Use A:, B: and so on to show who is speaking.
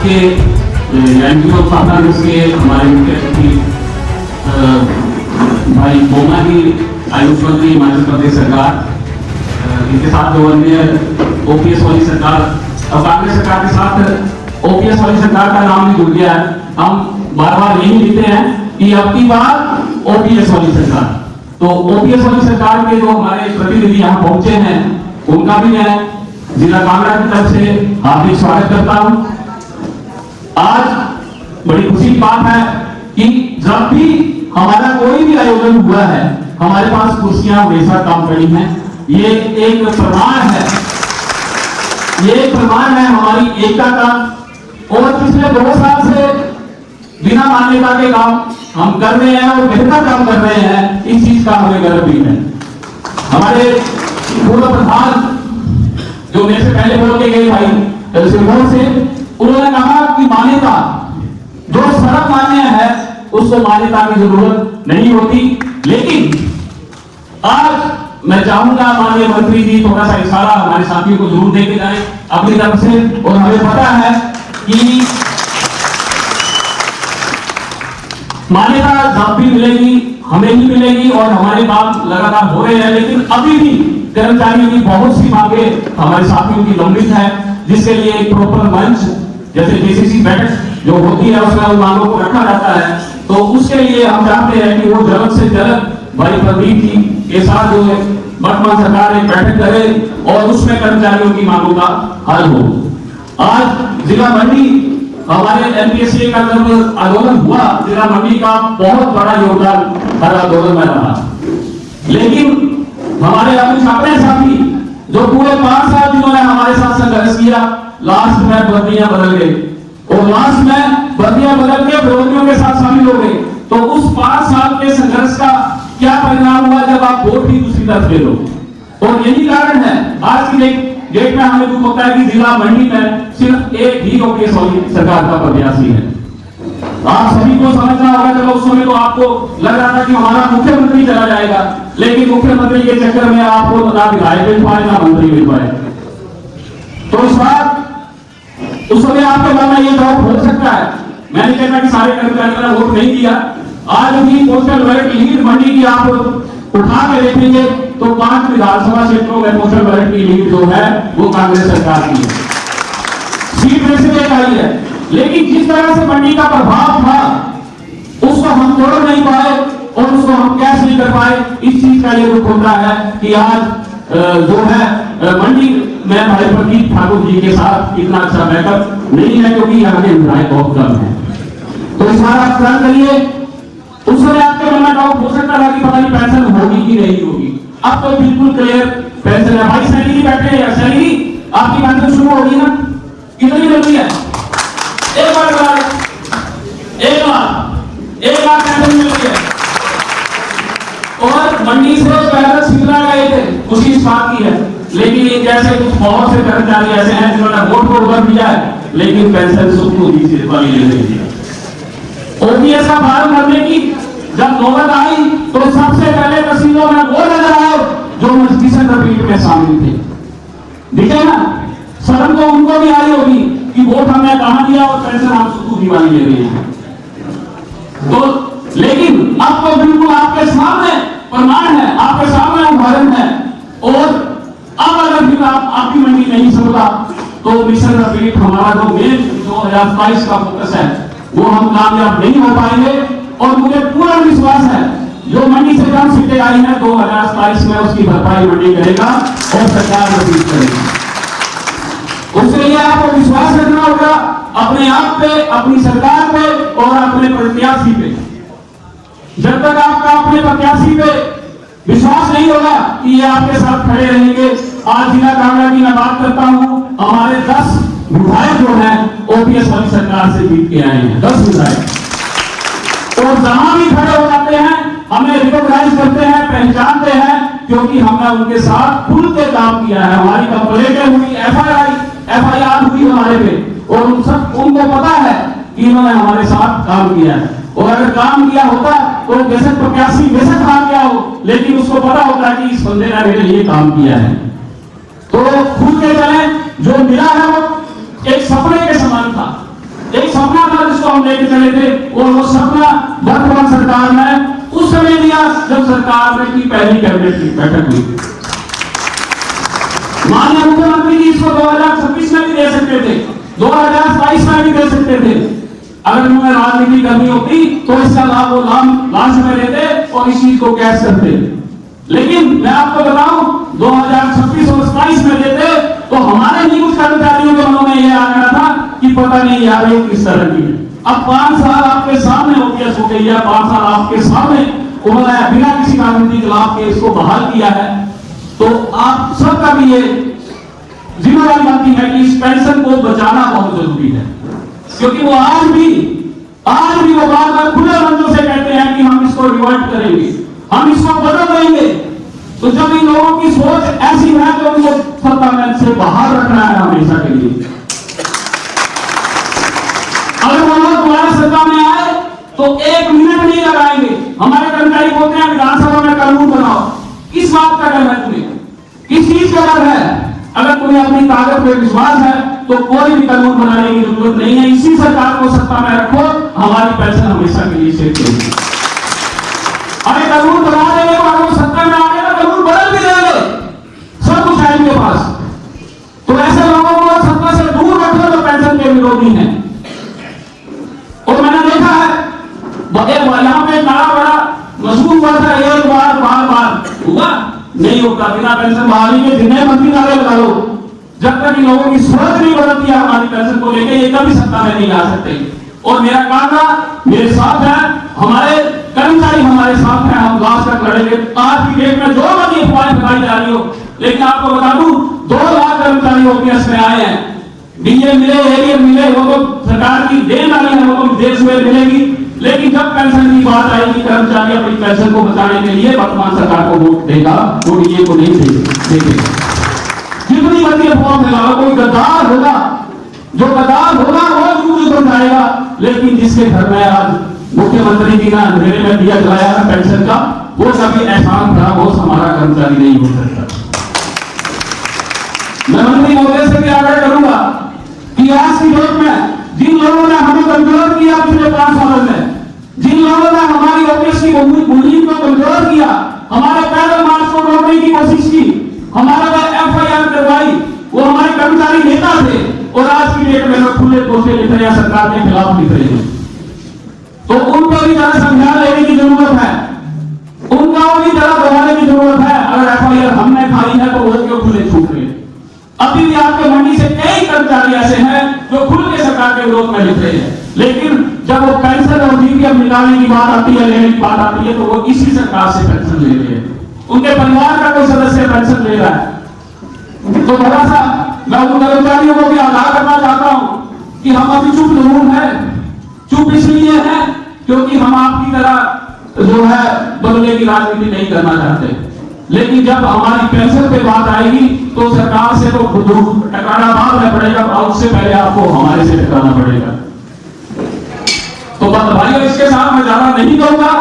A: के NGO partners के हमारे मुख्य अतिथि भाई बोमा जी, आयुष मंत्री हिमाचल प्रदेश सरकार, इनके साथ जो अन्य ओपीएस वाली सरकार, अब कांग्रेस सरकार के साथ ओपीएस वाली सरकार का नाम भी जुड़ गया है। हम बार बार यही लिखते हैं कि अब की बार ओपीएस वाली सरकार। तो ओपीएस वाली सरकार के जो हमारे प्रतिनिधि यहाँ पहुंचे हैं, उनका भी मैं जिला कांगड़ा की तरफ से हार्दिक स्वागत करता हूं। आज बड़ी खुशी की बात है कि जब भी हमारा कोई भी आयोजन हुआ है, हमारे पास कुर्सियां हमेशा कम पड़ी हैं। ये एक प्रमाण है, ये प्रमाण है हमारी एकता का। और पिछले 2 साल से बिना मान्यता के काम हम कर रहे हैं और बेहतर काम कर रहे हैं, इस चीज का हमें गर्व भी है। हमारे पूर्व प्रधान जो मेरे से पहले बोल के गए भाई सिरमौर से, उन्होंने कहा कि मान्यता जो सर्व मान्य है उसको मान्यता की जरूरत नहीं होती। लेकिन आज मैं चाहूंगा माननीय मंत्री जी थोड़ा सा इशारा हमारे साथियों को जरूर देके जाए अपनी तरफ से। और हमें पता है कि मान्यता जब भी मिलेगी हमें ही मिलेगी और हमारे काम लगातार हो रहे हैं, लेकिन अभी भी कर्मचारियों की बहुत सी मांगे हमारे साथियों की लंबित है, जिसके लिए एक प्रॉपर मंच जैसे जेसीसी बैठक जो होती है उसमें उन मांगों को रखा जाता है। तो उसके लिए हम चाहते हैं कि वो जल्द से जल्द भाई प्रदीप जी के साथ जो है वर्तमान सरकार एक बैठक करे और उसमें कर्मचारियों की मांगों का हल हो। आज जिला मंडी हमारे एमपीएससी का जब आंदोलन हुआ, जिला मंडी का बहुत बड़ा योगदान हर आंदोलन में रहा। लेकिन हमारे अपने साथी जो पूरे 5 साल जिन्होंने हमारे साथ संघर्ष किया, लास्ट में बर्दियां बदल गए और लास्ट में बर्दियां बदल के विरोधियों के साथ शामिल हो गए। तो उस 5 साल के संघर्ष का क्या परिणाम हुआ जब आप वोट भी दूसरी तरफ ले लो। और यही कारण है आज की डेट में हमें दुख होता है कि जिला मंडी में सिर्फ एक ही ओपीएस वाली सरकार का प्रत्याशी है। आप सभी को समझना होगा, चलो उस समय तो आपको लग रहा था कि हमारा मुख्यमंत्री चला जाएगा, लेकिन मुख्यमंत्री के चक्कर में आपको ना विधायक मिल पाए ना मंत्री मिल पाए। तो इस बार उस समय आपके मन में ये डाउट हो सकता है, मैं नहीं कहता कि सारे कर्मचारियों ने वोट नहीं दिया। आज भी पोस्टल बैलेट लीड मंडी की आप उठा के देखेंगे तो 5 विधानसभा क्षेत्रों में पोस्टल बैलेट की लीड जो है वो कांग्रेस सरकार की है, सीट में से एक आई है। लेकिन जिस तरह से मंडी का प्रभाव था उसको हम तोड़ नहीं पाए और उसको हम कैश नहीं कर पाए। इस चीज का ये दुख होता है कि आज जो है मंडी में भाई प्रदीप ठाकुर जी के साथ इतना अच्छा बैकअप नहीं है, क्योंकि यहाँ के विधायक बहुत कम है। तो इस बार आप प्लान करिए। उस समय आपके मन में डाउट हो सकता था कि पता नहीं पेंशन होगी कि नहीं होगी, अब तो बिल्कुल क्लियर पेंशन है। भाई सैलरी बैठे हैं, सैलरी आपकी पेंशन शुरू होगी ना, कितनी मिल रही है? 1 लाख पेंशन मिल रही है। और मंडी से पहले शिमला गए थे, खुशी इस बात की है, लेकिन जैसे कुछ बहुत से कर्मचारी ऐसे हैं जिन्होंने वोट को उधर दिया है लेकिन पेंशन सुखी से वाली ले रही है। ओपीएस का फॉर्म भरने की जब नौबत आई तो सबसे पहले तस्वीरों में वो नजर आए जो किशन रिपीट में शामिल थे। दिखे ना, शर्म तो उनको भी आई होगी कि वोट हमने कहां दिया और पेंशन हम सुखी वाली ले रही है। तो लेकिन अब तो बिल्कुल आपके सामने प्रमाण है, आपके सामने उदाहरण है। और अब अगर भी आपकी मंडी नहीं सुनता तो मिशन रिपीट हमारा जो मेन 2022 का फोकस है वो हम कामयाब नहीं हो पाएंगे। और मुझे पूरा विश्वास है जो मंडी से कम सीटें आई हैं 2022 में उसकी भरपाई मंडी करेगा और सरकार रिपीट करेगी। उसके लिए आपको विश्वास रखना होगा अपने आप पे, अपनी सरकार पे और अपने प्रत्याशी पे। जब तक आपका अपने प्रत्याशी पे विश्वास नहीं होगा कि ये आपके साथ खड़े रहेंगे। आज जिला कांगड़ा की मैं बात करता हूं, हमारे 10 विधायक जो हैं ओपीएस वाली सरकार से जीत के आए हैं, 10 विधायक। और जहां भी खड़े हो जाते हैं हमें रिकॉग्नाइज करते हैं, पहचानते हैं, क्योंकि हमने उनके साथ खुल के काम किया है। हमारी कंप्लेंटें हुई, एफआईआर हुई हमारे पे, और उनको पता है कि इन्होंने हमारे साथ काम किया है। और अगर काम किया होता तो बेशक प्रत्याशी बेशक काम किया हो, लेकिन उसको पता होता है कि इस बंदे ने मेरे लिए काम किया है। तो खुद के चले, जो मिला है वो एक सपने के समान था। हम लेके चले थे, और वो सपना वर्तमान सरकार ने उस समय दिया जब सरकार में की पहली कैबिनेट की बैठक हुई। माननीय मुख्यमंत्री जी इसको 2026 में भी दे सकते थे, 2022 में भी दे सकते थे। अगर उन्हें राजनीति करनी होती तो इसका लाभ वो लास्ट में लेते और इस चीज को कैश करते। लेकिन मैं आपको बताऊं 2026 और 27 में देते तो हमारे ही कुछ कर्मचारियों के मनों में यह आ गया था कि पता नहीं यार ये किस तरह की है। अब 5 साल आपके सामने ओपीएस हो गई है, 5 साल आपके सामने उन्होंने बिना किसी राजनीति के लाभ के इसको बहाल किया है। तो आप सबका भी ये जिम्मेदारी बनती है कि इस पेंशन को बचाना बहुत जरूरी है, क्योंकि वो आज भी वो बार बार खुले मंचों से कहते हैं कि हम इसको रिवर्ट करेंगे, हम इसको बदल देंगे। तो जब इन लोगों की सोच ऐसी है तो उनको सत्ता में से बाहर रखना है हमेशा के लिए। अगर वो लोग दोबारा सत्ता में आए तो 1 मिनट नहीं लगाएंगे। हमारे कर्मचारी बोलते हैं विधानसभा में कानून बनाओ। किस बात का डर है तुम्हें, किस चीज का डर है? अगर तुम्हें अपनी ताकत पे विश्वास है तो कोई भी कानून बनाने की जरूरत नहीं है। इसी सरकार को सत्ता में रखो, हमारी पेंशन हमेशा के लिए सेफ रहेगी। अरे कानून बना देंगे तो अगर सत्ता में आ गए तो कानून बदल भी देंगे, सब कुछ है इनके पास। तो ऐसे लोगों को सत्ता से दूर रखो जो पेंशन के विरोधी हैं। और मैंने देखा है यहाँ पे बड़ा मशहूर हुआ था, एक बार बार हुआ नहीं होगा। बिना पेंशन बहाली के जितने मंत्री नारे लगा लो, जब तक इन लोगों की सोच नहीं बदलती है हमारी पेंशन को लेकर, ये कभी सत्ता में नहीं आ सकते। और मेरा काम मेरे साथ है, हमारे कर्मचारी हमारे साथ हैं, हम लास्ट तक लड़ेंगे। आज की डेट में जो मर्जी अफवाहें फैलाई जा रही हो, लेकिन आपको बता दूं 2 लाख कर्मचारी ओपीएस में आए हैं। डीए मिले, एरियर मिले, वो तो सरकार की देन वाली है, वो तो विदेश में मिलेगी। लेकिन जब पेंशन की बात आएगी, कर्मचारी अपनी पेंशन को बचाने के लिए वर्तमान सरकार को वोट देगा, वो डीए को नहीं देगा। जितनी मर्जी अफवाह फैलाओ, कोई गद्दार होगा, जो गद्दार होगा वो जरूर बन जाएगा। लेकिन जिसके घर में आज मुख्यमंत्री जी ने अंधेरे में दिया जलाया है पेंशन का, वो कभी एहसान भरा वो हमारा कर्मचारी नहीं हो सकता। मैं मंत्री महोदय से भी आग्रह करूंगा कि आज की डेट में जिन लोगों ने हमें कमजोर किया पिछले 5 सालों में, जिन लोगों ने हमारी ओपीएस की बुनियाद को कमजोर किया, हमारे पैदल मार्च को रोकने की कोशिश की, हमारे पर एफआईआर करवाई, वो हमारे कर्मचारी नेता थे। और आज की डेट में खुले तौर लिख रहे हैं, सरकार के खिलाफ लिख रहे हैं। तो उनको भी जरा संज्ञान लेने की जरूरत है, उनका भी जरा दोहराने की जरूरत है। अगर एफआईआर हमने खाई है तो वो क्यों खुले छूट रहे? अभी भी आपके मंडी से कई कर्मचारी ऐसे हैं जो खुल के सरकार के विरोध में लिख रहे हैं, लेकिन जब वो पेंशन और जीपीएफ निकालने की बात आती है, लेने की बात आती है, तो वो इसी सरकार से पेंशन ले रहे हैं। उनके परिवार का कोई सदस्य पेंशन ले रहा है। तो थोड़ा सा मैं उन कर्मचारियों को भी आगाह करना चाहता हूं कि हम अभी चुप जरूर है। चुप इसलिए है क्योंकि हम आपकी तरह जो है बदले की राजनीति नहीं करना चाहते। लेकिन जब हमारी पेंशन पे बात आएगी तो सरकार से तो खुद टकराना बाद में पड़ेगा, और उससे पहले आपको हमारे से टकराना पड़ेगा। तो भाइयों, इसके साथ मैं ज्यादा नहीं कहूंगा।